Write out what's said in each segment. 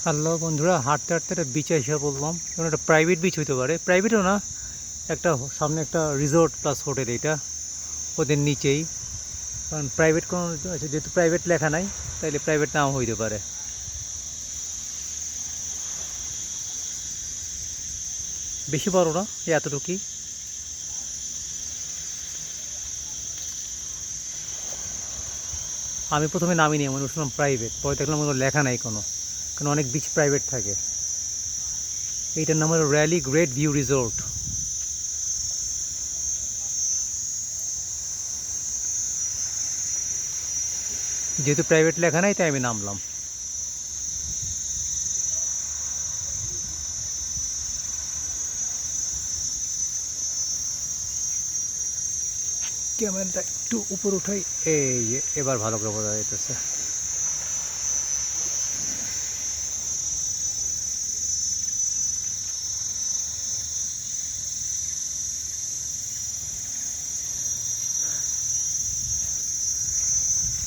Hello বন্ধুরা, হাঁটতে হাঁটতে একটা বিচে এসে বললাম। যেমন একটা প্রাইভেট বিচ হইতে পারে, প্রাইভেটও না, একটা সামনে একটা রিসোর্ট প্লাস হোটেল, এটা ওদের নিচেই। কারণ প্রাইভেট কোনো আছে, যেহেতু প্রাইভেট লেখা নাই, তাইলে প্রাইভেট নাও হইতে পারে। বেশি বড় না, এতটুকুই। আমি প্রথমে নামিনি, আমি শুনলাম প্রাইভেট, পরে দেখলাম কোনো লেখা নাই কোনো, কারণ অনেক বিচ প্রাইভেট থাকে। এইটার নাম হলো র্যালি গ্রেট ভিউ রিসোর্ট। যেহেতু প্রাইভেট লেখা নাই, তাই আমি নামলাম। ক্যামেরাটা একটু উপর উঠাই, এই যে এবার ভালো করে বোঝা যাইতেছে।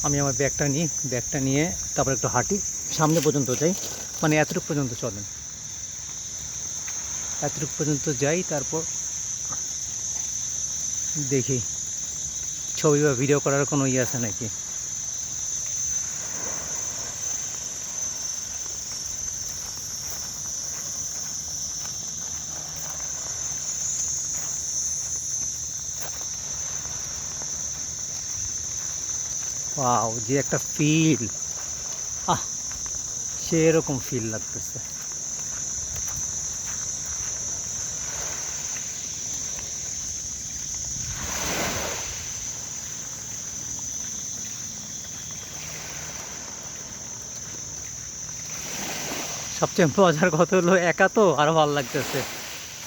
আমি আমার ব্যাগটা নিয়ে তারপর একটু হাঁটি, সামনে পর্যন্ত যাই, মানে এতটুকু পর্যন্ত চলেন, এতটুকু পর্যন্ত যাই, তারপর দেখি ছবি বা ভিডিও করার কোনো ইয়ে আছে নাকি। ওয়াও, যে একটা ফিল, আহ, সেরকম ফিল লাগতেছে। সবচেয়ে মজার কথা হলো, একা তো আরো ভালো লাগতেছে,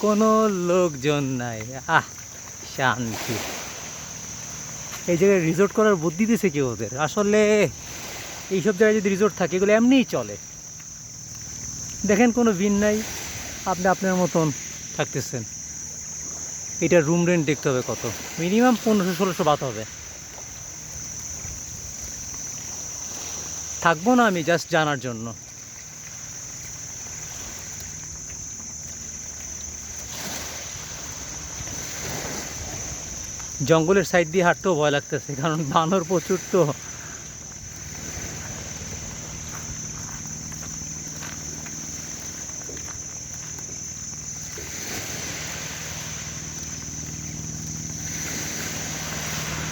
কোনো লোকজন নাই। আহ, শান্তি। এই জায়গায় রিসোর্ট করার বুদ্ধি দিছে কি ওদের আসলে। এইসব জায়গায় যদি রিসোর্ট থাকে, এগুলো এমনিই চলে। দেখেন, কোনো ভিন নাই, আপনি আপনার মতন থাকতেছেন। এটা রুম রেন্ট দেখতে হবে কত, মিনিমাম 1500-1600 বাত হবে। থাকবো না আমি, জাস্ট জানার জন্য। জঙ্গলের সাইড দিয়ে হাঁটতেও ভয় লাগতেছে, কারণ বানর প্রচুর তো।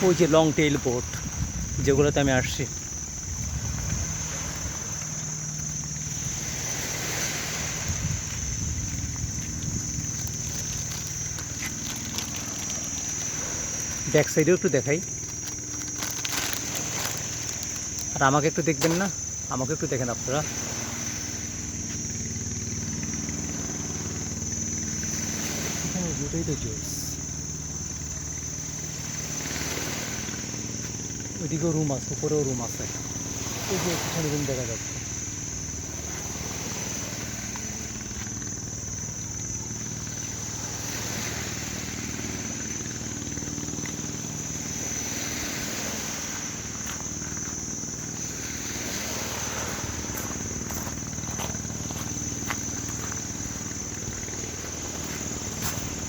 ওই যে লং টেইল বোট, যেগুলোতে আমি আসছি, ব্যাক সাইডেও একটু দেখাই। আর আমাকে একটু দেখবেন না, আমাকে একটু দেখেন আপনারা। এখানে দুটোই তো জোস। ওইদিকেও রুম আছে, উপরেও রুম আছে, ওই যে পিছনে রুম দেখা যাচ্ছে।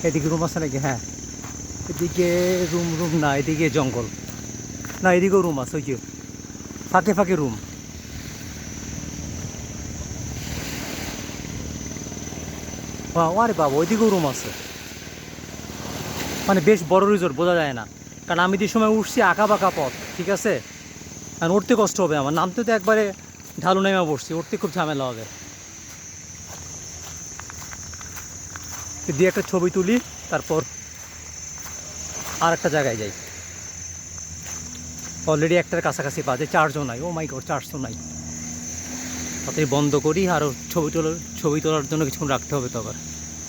এদিকে রুম আছে নাকি? হ্যাঁ, এদিকে রুম না, এদিকে জঙ্গল। না, এদিকেও রুম আছে, ওই যে ফাঁকে ফাঁকে রুম। আরে বাবা, ওইদিকেও রুম আছে। মানে বেশ বড় রিসোর্ট, বোঝা যায় না, কারণ আমি যে সময় উঠছি আঁকা বাঁকা পথ, ঠিক আছে। আর উঠতে কষ্ট হবে আমার, নামতে তো একবারে ঢালু নেমে বসছি, উঠতে খুব ঝামেলা হবে। দিয়ে একটা ছবি তুলি, তারপর আর একটা জায়গায় যাই। অলরেডি একটার কাছাকাছি বাজে, চার্জও নাই। ও মাই গড, চার্জ তো নাই। তাড়াতাড়ি বন্ধ করি, আরও ছবি তোলার জন্য কিছুক্ষণ রাখতে হবে তো আবার।